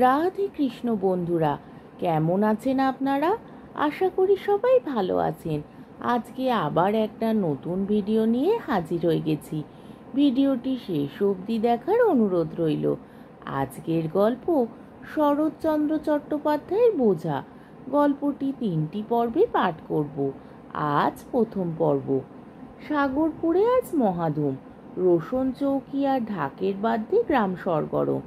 রাধে কৃষ্ণ বন্ধুরা, কেমন আছেন আপনারা? আশা করি সবাই ভালো আছেন। আজকে আবার একটা নতুন ভিডিও নিয়ে হাজির হয়ে গেছি। ভিডিওটি শেষ অবধি দেখার অনুরোধ রইল। আজকের গল্প শরৎচন্দ্র চট্টোপাধ্যায়ের বোঝা। গল্পটি 3টি পর্বে পাঠ করব। আজ প্রথম পর্ব। সাগরপুরে আজ মহাধুম। রোশন চৌকি আর ঢাকের বাদ্যে গ্রাম সরগরম।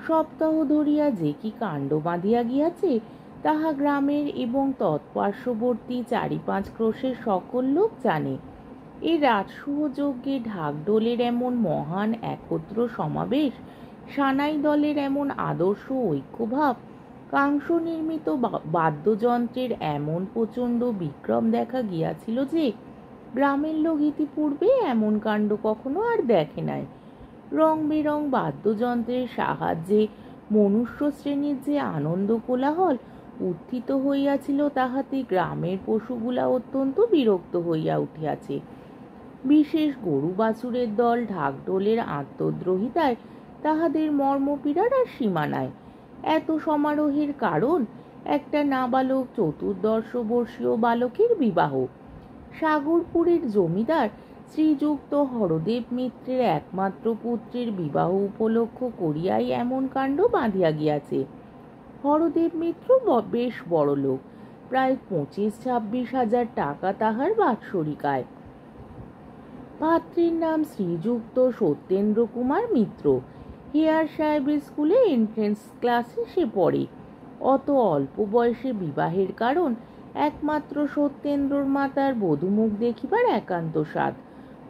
সপ্তাহ ধরিয়া যে কি কাণ্ড বাঁধিয়া গিয়াছে তাহা গ্রামের এবং তৎপার্শ্ববর্তী 4-5 ক্রোশের সকল লোক জানে। এই রাজসূহ যজ্ঞে ঢাকঢোলের এমন মহান একত্র সমাবেশ, সানাই দলের এমন আদর্শ ঐক্যভাব, কাংস নির্মিত বাদ্যযন্ত্রের এমন প্রচণ্ড বিক্রম দেখা গিয়াছিল যে গ্রামের লোক ইতিপূর্বে এমন কাণ্ড কখনো আর দেখে নাই। রং বেরং বাদ্যযন্ত্রের সাহায্যে মনুষ্য শ্রেণীর যে আনন্দ কোলাহল উত্থিত হইয়াছিল তাহাতে গ্রামের পশুগুলা অত্যন্ত বিরক্ত হইয়া উঠিয়াছে। বিশেষ গরু বাছুরের দল ঢাকঢোলের আত্মদ্রোহিতায় তাহাদের মর্মপীড়ার আর সীমা নাই। এত সমারোহের কারণ একটা নাবালক 14 বর্ষীয় বালকের বিবাহ। সাগরপুরের জমিদার শ্রীযুক্ত হরদেব মিত্রের একমাত্র পুত্রের বিবাহ উপলক্ষ করিয়াই এমন কাণ্ড বাঁধিয়া গিয়াছে। হরদেব মিত্র বেশ বড় লোক, প্রায় 25-26 হাজার টাকা তাহার বাৎসরিক আয়। পাত্রীর নাম শ্রীযুক্ত সত্যেন্দ্র কুমার মিত্র। হেয়ার সাহেবের স্কুলে এন্ট্রেন্স ক্লাসে সে পড়ে। অত অল্প বয়সে বিবাহের কারণ একমাত্র সত্যেন্দ্রর মাতার বধূমুখ দেখিবার একান্ত স্বাদ।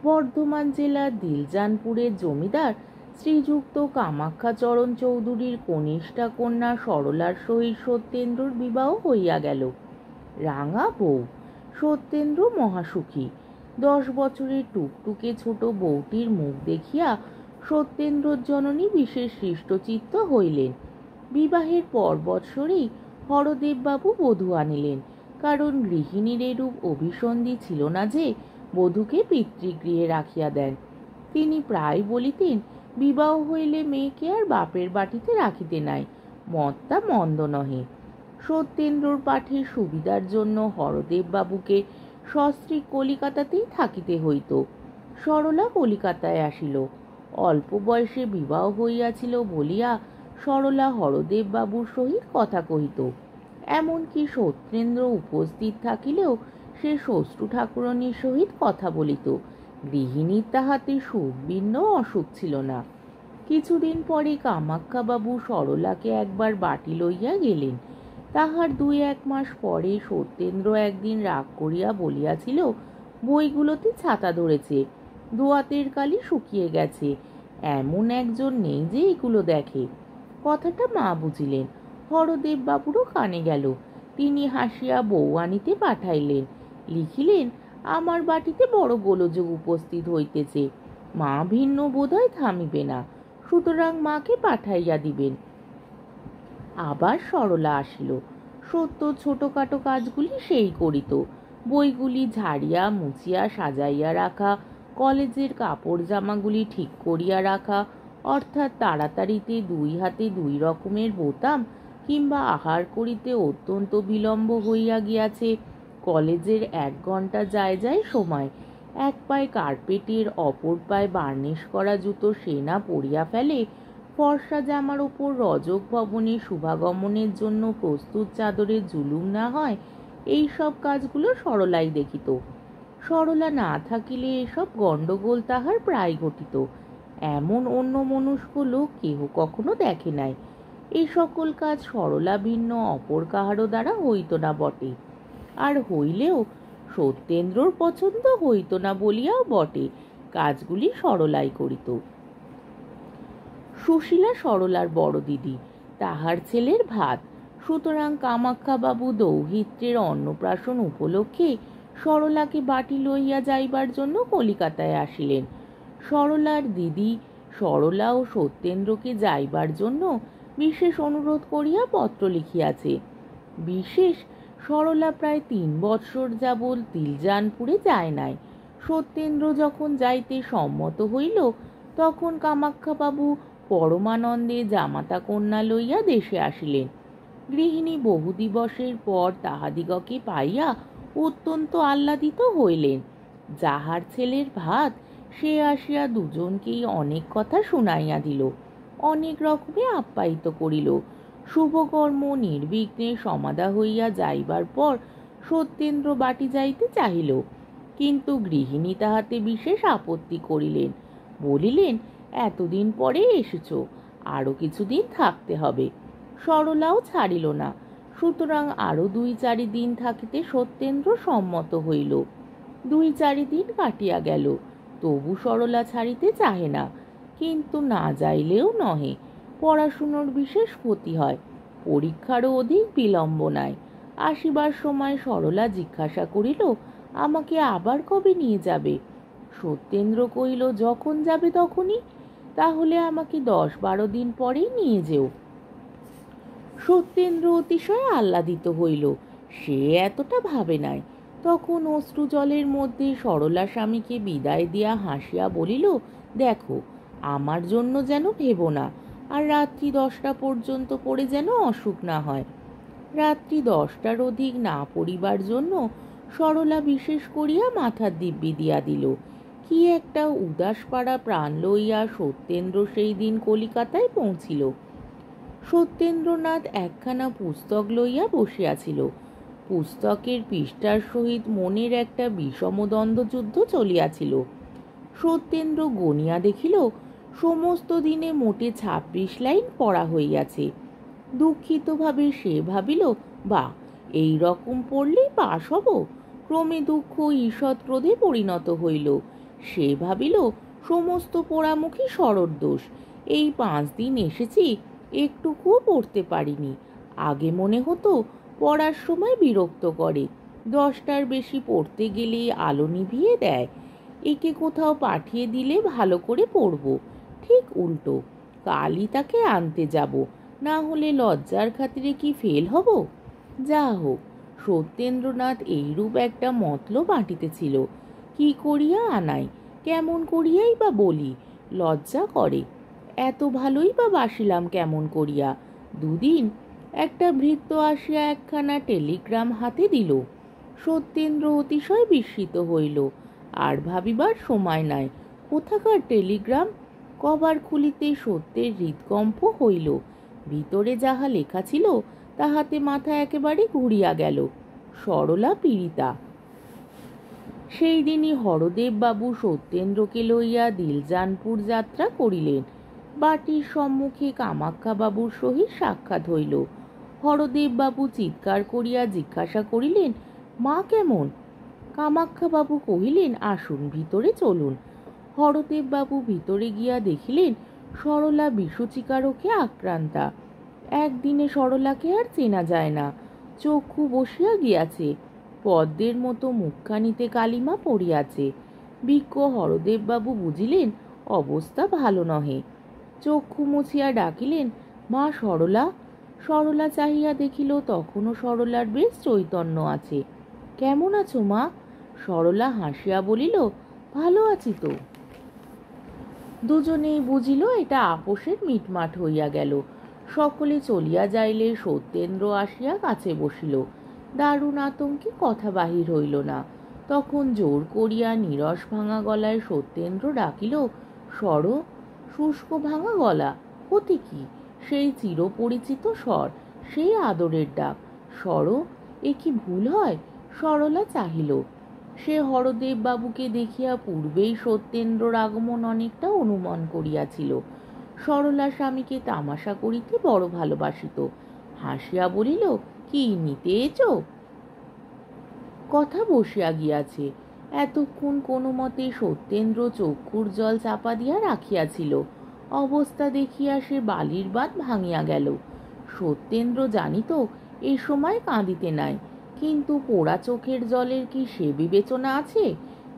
বর্ধমান জেলার দিলজানপুরের জমিদার শ্রীযুক্ত কামাখ্যাচরণ চৌধুরীর কনিষ্ঠা কন্যা সরলার সহিত সত্যেন্দ্রর বিবাহ হইয়া গেল। রাঙা বউ। সত্যেন্দ্র মহাসুখী। 10 বছরের টুকটুকে ছোট বউটির মুখ দেখিয়া সত্যেন্দ্রর জননী বিশেষ হৃষ্টচিত্ত হইলেন। বিবাহের পর বৎসরেই হরদেববাবু বধূ আনিলেন, কারণ গৃহিণীর এরূপ অভিসন্ধি ছিল না যে বধূকে পিতৃগৃহে রাখিয়া দেন। তিনি প্রায় বলিতেন, বিবাহ হইলে মেয়েকে আর বাপের বাটিতে রাখিতে নাই, মতটা মন্দ নহে। সত্যেন্দ্রর পাঠের সুবিধার জন্য হরদেববাবুকে সস্ত্রীক কলিকাতাতেই থাকিতে হইত। সরলা কলিকাতায় আসিল। অল্প বয়সে বিবাহ হইয়াছিল বলিয়া সরলা হরদেববাবুর সহিত কথা কহিত। এমনকি সত্যেন্দ্র উপস্থিত থাকিলেও সে শ্বশ্রু ঠাকুরানীর সহিত কথা বলিত। গৃহিণীর তাহাতে সুখ ভিন্ন অসুখ ছিল না। কিছুদিন পরে কামাখ্যাবাবু সরলাকে একবার বাটি লইয়া গেলেন। তাহার 2-1 মাস পরে সত্যেন্দ্র একদিন রাগ করিয়া বলিয়াছিল, বইগুলোতে ছাতা ধরেছে, দোয়াতের কালি শুকিয়ে গেছে, এমন একজন নেই যে এগুলো দেখে। কথাটা মা বুঝিলেন। হরদেববাবুরও কানে গেল। তিনি হাসিয়া বউ আনিতে পাঠাইলেন। লিখিলেন, আমার বাটিতে বড় গোলযোগ উপস্থিত হইতেছে, মা ভিন্ন বোধহয় থামিবে না, সুতরাং মাকে পাঠাইয়া দিবেন। আবার সরলা আসিল। সত্য ছোটখাটো কাজগুলি সেই করিত। বইগুলি ঝাড়িয়া মুছিয়া সাজাইয়া রাখা, কলেজের কাপড় জামাগুলি ঠিক করিয়া রাখা, অর্থাৎ তাড়াতাড়িতে 2 হাতে 2 রকমের বোতাম, কিংবা আহার করিতে অত্যন্ত বিলম্ব হইয়া গিয়াছে, কলেজের 1 ঘন্টা যায় যায় সময়, এক পায়ে কার্পেটের অপর পায়ে বার্নিশ করা জুতো সে না পরিয়া ফেলে, ফর্সা জামার ওপর রজক ভবনে শুভাগমনের জন্য প্রস্তুত চাদরের জুলুম না হয়, এই সব কাজগুলো সরলাই দেখিত। সরলা না থাকিলে এসব গণ্ডগোল তাহার প্রায় ঘটিত। এমন অন্য মনস্ক লোক কেহ কখনো দেখে নাই। এই সকল কাজ সরলা ভিন্ন অপর কাহারও দ্বারা হইত না বটে। আর হইলেও সত্যেন্দ্রর পছন্দ হইত না বলিয়াও বটে, কাজগুলি সরলাই করিত। সুশীলা সরলার বড় দিদি, তাহার ছেলের ভাত, সুতরাং কামাখ্যাবাবু দৌহিত্রের অন্নপ্রাশন উপলক্ষে সরলাকে বাটি লইয়া যাইবার জন্য কলিকাতায় আসিলেন। সরলার দিদি সরলা ও সত্যেন্দ্রকে যাইবার জন্য বিশেষ অনুরোধ করিয়া পত্র লিখিয়াছে। বিশেষ সরলা প্রায় 3 বৎসর যাবৎ দিলজানপুরে যায় নাই। সত্যেন্দ্র যখন যাইতে সম্মত হইল তখন কামাখ্যাবাবু পরমানন্দে জামাতা কন্যা লইয়া দেশে আসিলেন। গৃহিণী বহু দিবসের পর তাহাদিগকে পাইয়া অত্যন্ত আহ্লাদিত হইলেন। যাহার ছেলের ভাত সে আসিয়া দুজনকেই অনেক কথা শুনাইয়া দিল, অনেক রকমে আপ্যায়িত করিল। শুভকর্ম নির্বিঘ্নে সমাধা হইয়া যাইবার পর সত্যেন্দ্র বাটি যাইতে চাহিল, কিন্তু গৃহিণী তাহাতে বিশেষ আপত্তি করিলেন। বলিলেন, এতদিন পরে এসেছ, আরো কিছুদিন থাকতে হবে। সরলাও ছাড়িল না, সুতরাং আরো 2-4 দিন থাকিতে সত্যেন্দ্র সম্মত হইল। 2-4 দিন কাটিয়া গেল, তবু সরলা ছাড়িতে চাহে না। কিন্তু না যাইলেও নহে, পড়াশুনোর বিশেষ ক্ষতি হয়, পরীক্ষারও অধিক বিলম্ব নাই। আসিবার সময় সরলা জিজ্ঞাসা করিল, আমাকে আবার কবে নিয়ে যাবে? সত্যেন্দ্র কহিল, যখন যাবে তখনই। তাহলে আমাকে 10-12 দিন পরেই নিয়ে যেও। সত্যেন্দ্র অতিশয় আহ্লাদিত হইল, সে এতটা ভাবে নাই। তখন অশ্রু জলের মধ্যে সরলা স্বামীকে বিদায় দিয়া হাসিয়া বলিল, দেখো, আমার জন্য যেন ভেবো না, আর রাত্রি 10টা পর্যন্ত পড়ে যেন অসুখ না হয়। রাত্রি 10টার অধিক না পড়িবার জন্য সরলা বিশেষ করিয়া মাথার দিব্যি দিয়া দিল। কি একটা উদাস পাড়া প্রাণ লইয়া সত্যেন্দ্র সেই দিন কলিকাতায় পৌঁছিল। সত্যেন্দ্রনাথ একখানা পুস্তক লইয়া বসিয়াছিল। পুস্তকের পৃষ্ঠার সহিত মনের একটা বিষম দ্বন্দ্বযুদ্ধ চলিয়াছিল। সত্যেন্দ্র গনিয়া দেখিল, সমস্ত দিনে মোটে 26 লাইন পড়া হইয়াছে। দুঃখিতভাবে সে ভাবিল, বা, এই রকম পড়লেই পাশ হব। ক্রমে দুঃখ ঈষৎ ক্রোধে পরিণত হইল। সে ভাবিল, সমস্ত পোড়ামুখী শরৎ দোষ। এই 5 দিন এসেছি, একটুকুও পড়তে পারিনি। আগে মনে হতো পড়ার সময় বিরক্ত করে, 10টার বেশি পড়তে গেলেই আলো নিভিয়ে দেয়। একে কোথাও পাঠিয়ে দিলে ভালো করে পড়ব, ঠিক উল্টো। কালই তাকে আনতে যাব, না হলে লজ্জার খাতিরে কি ফেল হব? যা হোক, সত্যেন্দ্রনাথ এইরূপ একটা মতলব আঁটিতেছিল। কি করিয়া আনাই, কেমন করিয়াই বা বলি, লজ্জা করে। এত ভালোই বা বাসিলাম কেমন করিয়া? 2 দিন একটা ভৃত্য আসিয়া একখানা টেলিগ্রাম হাতে দিল। সত্যেন্দ্র অতিশয় বিস্মিত হইল। আর ভাবিবার সময় নাই, কোথাকার টেলিগ্রাম? কভার খুলিতে সত্যের হৃদকম্প হইল। ভিতরে যাহা লেখা ছিল তাহাতে মাথা একেবারে ঘুরিয়া গেল। সরলা পীড়িতা। সেই দিনই হরদেব বাবু সত্যেন্দ্রকে লইয়া দিলজানপুর যাত্রা করিলেন। বাটির সম্মুখে কামাখ্যা বাবুর সহিত সাক্ষাৎ হইল। হরদেব বাবু চিৎকার করিয়া জিজ্ঞাসা করিলেন, মা কেমন? কামাখ্যা বাবু কহিলেন, আসুন, ভিতরে চলুন। হরদেব বাবু ভিতরে গিয়া দেখিলেন সরলা বিষচিকারকে আক্রান্তা। একদিনে সরলাকে আর চেনা যায় না। চক্ষু বসিয়া গিয়াছে, পদ্মের মতো মুখখানিতে কালিমা পড়িয়াছে। বিজ্ঞ হরদেব বাবু বুঝিলেন অবস্থা ভালো নহে। চক্ষু মুছিয়া ডাকিলেন, মা সরলা। সরলা চাহিয়া দেখিল তখনও সরলার বেশ চৈতন্য আছে। কেমন আছো মা? সরলা হাসিয়া বলিল, ভালো আছি তো। দুজনেই বুঝিল এটা আপোষের মিটমাট হইয়া গেল। সকলে চলিয়া যাইলে সত্যেন্দ্র আসিয়া কাছে বসিল। দারুণ আতঙ্কে কথা বাহির হইল না। তখন জোর করিয়া নীরস ভাঙা গলায় সত্যেন্দ্র ডাকিল, সর। শুষ্ক ভাঙা গলা, হতে কি? সেই চিরপরিচিত স্বর, সেই আদরের ডাক, সর। এ কি ভুল হয়? সরলা চাহিল। সে হরদেব বাবুকে দেখিয়া পূর্বেই সত্যেন্দ্রর আগমন অনেকটা অনুমান করিয়াছিল। সরলা স্বামীকে তামাশা করিতে বড় ভালোবাসিত। হাসিয়া বলিল, কি নিতে এছো? কথা বসিয়া গিয়াছে। এতক্ষণ কোনো মতে সত্যেন্দ্র চক্ষুর জল চাপা দিয়া রাখিয়াছিল। অবস্থা দেখিয়া সে বালির বাঁধ ভাঙিয়া গেল। সত্যেন্দ্র জানিত এ সময় কাঁদিতে নাই, কিন্তু পোড়া চোখের জলের কি সে বিবেচনা আছে?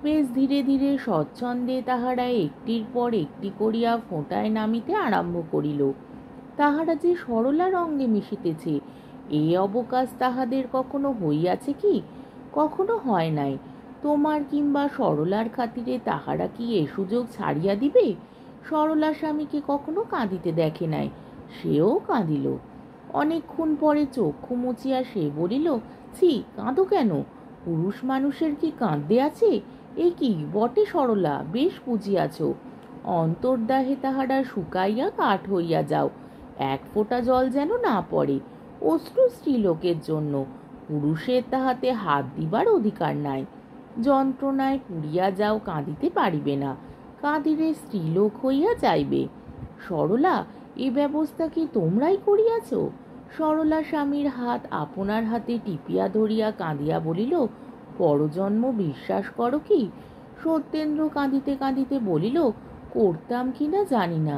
বেশ ধীরে ধীরে স্বচ্ছন্দে তাহারা একটির পর একটি করিয়া ফোঁটায় নামিতে আরম্ভ করিল। তাহারা যে সরলার অঙ্গে মিশিতেছে, এ অবকাশ তাহাদের কখনো হইয়াছে কি? কখনো হয় নাই। তোমার কিংবা সরলার খাতিরে তাহারা কি এ সুযোগ ছাড়িয়া দিবে? সরলা স্বামীকে কখনো কাঁদিতে দেখে নাই, সেও কাঁদিল। অনেকক্ষণ পরে চক্ষু মুচিয়া সে বলিল, ছি, কাঁদো কেন? পুরুষ মানুষের কি কাঁদতে আছে? এ কি বটে সরলা, বেশ বুঝিয়াছ। অন্তর্দাহে তাহারা শুকাইয়া কাঠ হইয়া যাও, এক ফোঁটা জল যেন না পড়ে। অশ্রু স্ত্রীলোকের জন্য, পুরুষের তাহাতে হাত দিবার অধিকার নাই। যন্ত্রণায় পুড়িয়া যাও, কাঁদিতে পারিবে না, কাঁদিলে স্ত্রীলোক হইয়া যাইবে। সরলা, এ ব্যবস্থা কি তোমরাই করিয়াছ? সরলা স্বামীর হাত আপনার হাতে টিপিয়া ধরিয়া কাঁদিয়া বলিল, পরজন্ম বিশ্বাস করো কি? সত্যেন্দ্র কাঁদিতে কাঁদিতে বলিল, করতাম কিনা জানি না,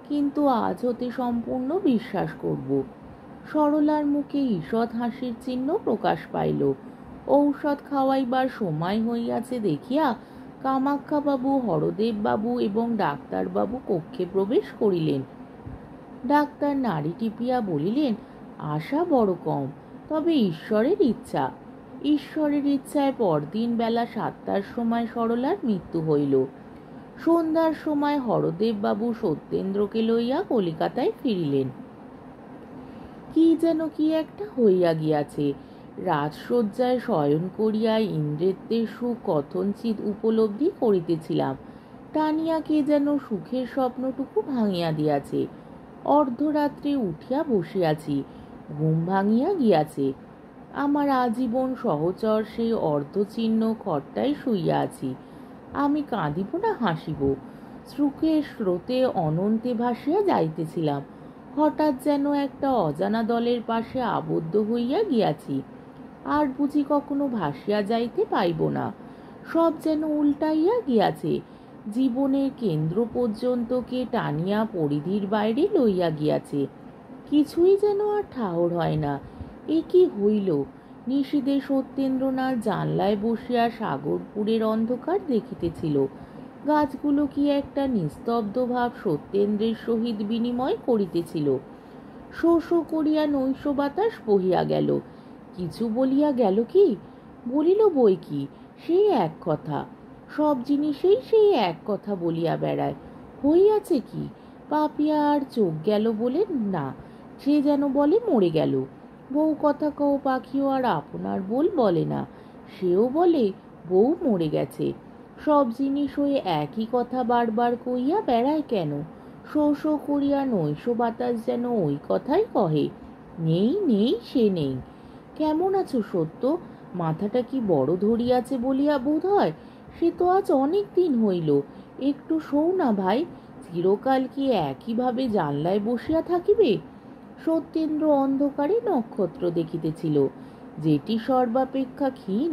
কিন্তু আজ হতে সম্পূর্ণ বিশ্বাস করব। সরলার মুখে ঈষৎ হাসির চিহ্ন প্রকাশ পাইল। ঔষধ খাওয়াইবার সময় হইয়াছে দেখিয়া কামাক্ষাবাবু, হরদেববাবু এবং ডাক্তারবাবু কক্ষে প্রবেশ করিলেন। ডাক্তার নাড়ি টিপিয়া বলিলেন, আশা বড় কম, তবে ঈশ্বরের ইচ্ছা। ঈশ্বরের ইচ্ছায় পরদিন বেলা 7টার সময় সরলার মৃত্যু হইল। সন্ধ্যার সময় হরদেববাবু সত্যেন্দ্রকে লইয়া কলিকাতায় ফিরিলেন। কি যেন কি একটা হইয়া গিয়াছে। রাজশয্যায় শয়ন করিয়া ইন্দ্রিয়ের সুখ কথঞ্চিত উপলব্ধি করিতেছিলাম, টানিয়া কে যেন সুখের স্বপ্নটুকু ভাঙিয়া দিয়াছে। অর্ধরাত্রে উঠিয়া বসিয়াছি, ঘুম ভাঙিয়া গিয়াছে। আমার আজীবন সহচর সেই অর্ধচিহ্ন খট্টায় শুইয়া আছি। আমি কাঁদিব না হাসিব? সুখের স্রোতে অনন্তে ভাসিয়া যাইতেছিলাম, হঠাৎ যেন একটা অজানা দলের পাশে আবদ্ধ হইয়া গিয়াছি। আর বুঝি কখনো ভাসিয়া যাইতে পাইব না। সব যেন উল্টাইয়া গিয়াছে, জীবনের কেন্দ্র পর্যন্ত কে টানিয়া পরিধির বাইরে লইয়া গিয়াছে। কিছুই যেন আর ঠাহর হয় না। এ কি হইল? নিশীথে সত্যেন্দ্রনাথ জানলায় বসিয়া সাগরপুরের অন্ধকার দেখিতেছিল। গাছগুলো কি একটা নিস্তব্ধ ভাব সত্যেন্দ্রের সহিত বিনিময় করিতেছিল। শো শো করিয়া নৈশ বাতাস বহিয়া গেল। কিছু বলিয়া গেল কি? বলিল বই কি, সেই এক কথা। সব জিনিসেই সেই এক কথা বলিয়া বেড়ায়। হইয়াছে কি? পাপিয়া আর চোখ গেল বলে না, সে যেন বলে মরে গেল। বউ কথা কও পাখিও আর আপনার বল বলে না, সেও বলে বউ মরে গেছে। সব জিনিস ওই একই কথা বারবার কইয়া বেড়ায় কেন? শো শো করিয়া নৈশ বাতাস যেন ওই কথাই কহে। নেই নেই, সে নেই। কেমন আছো সত্য? মাথাটা কি বড় ধরিয়াছে বলিয়া বোধ হয়। সে তো আজ অনেক দিন হইল। একটু শোও না ভাই, চিরকাল কি একইভাবে জানলায় বসিয়া থাকিবে? সত্যেন্দ্র অন্ধকারে নক্ষত্র দেখিতেছিল। যেটি সর্বাপেক্ষা ক্ষীণ,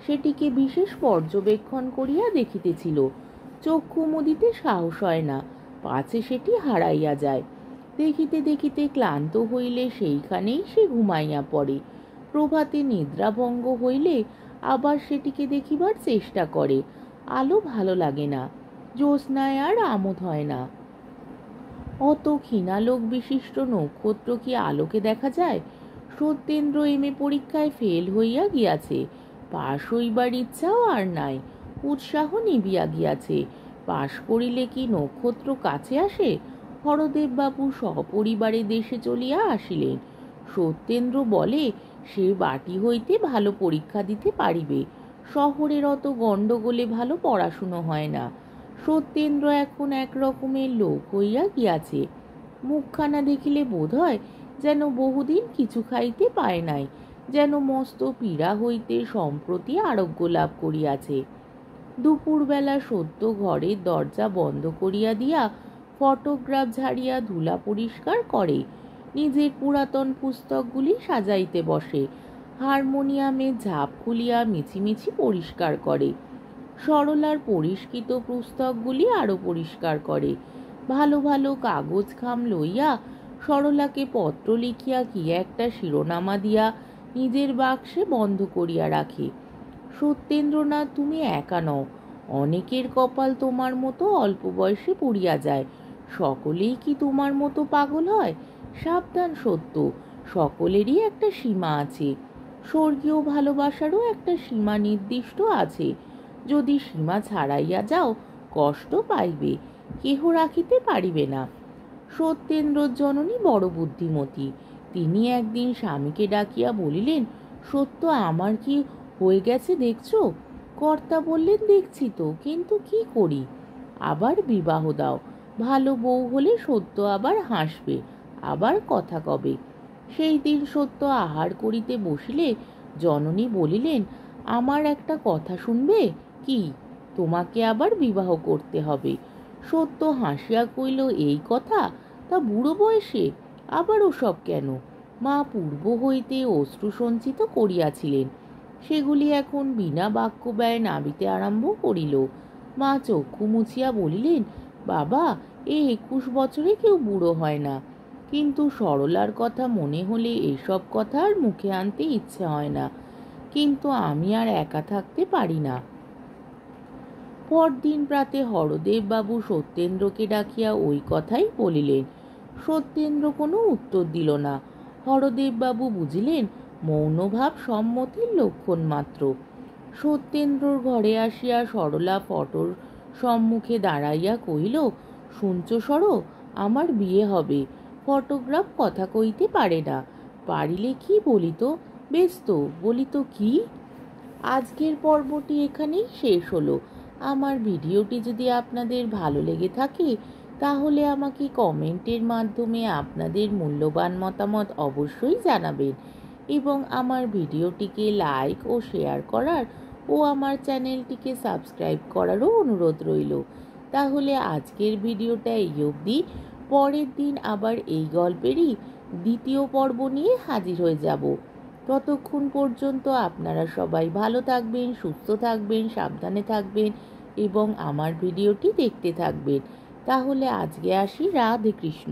সেটিকে বিশেষ পর্যবেক্ষণ করিয়া দেখিতেছিল। চক্ষু মুদিতে সাহস হয় না, পাছে সেটি হারাইয়া যায়। দেখিতে দেখিতে ক্লান্ত হইলে সেইখানেই সে ঘুমাইয়া পড়ে। প্রভাতে নিদ্রাভঙ্গ হইলে আবার সেটিকে দেখিবার চেষ্টা করে। আলো ভালো লাগে না, জ্যোৎস্নায় আর আমোদ হয় না। অত ক্ষীণালোক বিশিষ্ট নক্ষত্র কি আলোকে দেখা যায়? সত্যেন্দ্র এমএ পরীক্ষায় ফেল হইয়া গিয়াছে, পাশ হইবার ইচ্ছাও আর নাই, উৎসাহ নিবিয়া গিয়াছে। পাশ করিলে কি নক্ষত্র কাছে আসে? হরদেববাবু সপরিবারে দেশে চলিয়া আসিলেন। সত্যেন্দ্র বলে সে বাটি হইতে ভালো পরীক্ষা দিতে পারিবে। শহরের অত গণ্ডগোলে ভালো পড়াশুনো হয় না। সত্যেন্দ্র এখন এক রকমের লোক হইয়া গিয়াছে। মুখখানা দেখিলে বোধ হয় যেন বহুদিন কিছু খাইতে পায় নাই, যেন মস্ত পীড়া হইতে সম্প্রতি আরোগ্য লাভ করিয়াছে। দুপুরবেলা সদ্য ঘরের দরজা বন্ধ করিয়া দিয়া ফটোগ্রাফ ঝাড়িয়া ধুলা পরিষ্কার করে, নিজের পুরাতন পুস্তকগুলি সাজাইতে বসে, হারমোনিয়ামে ঝাঁপ খুলিয়া মিছিমিছি পরিষ্কার করে। সরলার পরিষ্কৃত পুস্তকগুলি আরো পরিষ্কার করে। ভালো ভালো কাগজ খাম লইয়া সরলাকে পত্র লিখিয়া কি একটা শিরোনামা দিয়া নিজের বাক্সে বন্ধ করিয়া রাখে। সত্যেন্দ্রনাথ, তুমি একা নও, অনেকের কপাল তোমার মতো অল্প বয়সে পুড়িয়া যায়। সকলেই কি তোমার মতো পাগল হয়? সাবধান সত্য, সকলেরই একটা সীমা আছে। স্বর্গীয় ভালোবাসারও একটা সীমা নির্দিষ্ট আছে। যদি সীমা ছাড়াইয়া যাও, কষ্ট পাইবে। কেহ রাখিতে পারিবে না। সত্যেন্দ্রর জননী বড় বুদ্ধিমতী। তিনি একদিন স্বামীকে ডাকিয়া বলিলেন, সত্য আমার কি হয়ে গেছে দেখছো? কর্তা বললেন, দেখছি তো, কিন্তু কি করি? আবার বিবাহ দাও, ভালো বউ হলে সত্য আবার হাসবে, আবার কথা কবে। সেই দিন সত্য আহার করিতে বসিলে জননী বলিলেন, আমার একটা কথা শুনবে? কি? তোমাকে আবার বিবাহ করতে হবে। সত্য হাসিয়া কইল, এই কথা? তা বুড়ো বয়সে আবার ওসব কেন? মা পূর্ব হইতে অশ্রু সঞ্চিত করিয়াছিলেন, সেগুলি এখন বিনা বাক্য ব্যয় নাবিতে আরম্ভ করিল। মা চক্ষু মুছিয়া বলিলেন, বাবা, এই 21 বছরে কেউ বুড়ো হয় না, কিন্তু সরলার কথা মনে হলে এসব কথা আর মুখে আনতে ইচ্ছে হয় না। কিন্তু আমি আর একা থাকতে পারি না। পরদিন প্রাতে হরদেব বাবু সত্যেন্দ্রকে ডাকিয়া ওই কথাই বলিলেন। সত্যেন্দ্র কোনো উত্তর দিল না। হরদেব বাবু বুঝিলেন মৌনভাব সম্মতির লক্ষণ মাত্র। সত্যেন্দ্রর ঘরে আসিয়া সরলা ফটোর সম্মুখে দাঁড়াইয়া কহিল, শুনছ সর, আমার বিয়ে হবে। ফটোগ্রাফ কথা কইতে পারে না, পারিলে কি বলিত? বেশ তো, বলিত কি? আজকের পর্বটি এখানেই শেষ হলো। আমার ভিডিওটি যদি আপনাদের ভালো লেগে থাকে তাহলে আমাকে কমেন্টের মাধ্যমে আপনাদের মূল্যবান মতামত অবশ্যই জানাবেন এবং আমার ভিডিওটিকে লাইক ও শেয়ার করার ও আমার চ্যানেলটিকে সাবস্ক্রাইব করারও অনুরোধ রইল। তাহলে আজকের ভিডিওটা এই অবধি। পরের দিন আবার এই গল্পেরই দ্বিতীয় পর্ব নিয়ে হাজির হয়ে যাব। ততক্ষণ পর্যন্ত আপনারা সবাই ভালো থাকবেন, সুস্থ থাকবেন, সাবধানে থাকবেন এবং আমার ভিডিওটি দেখতে থাকবেন। তাহলে আজকে আসি। রাধে কৃষ্ণ।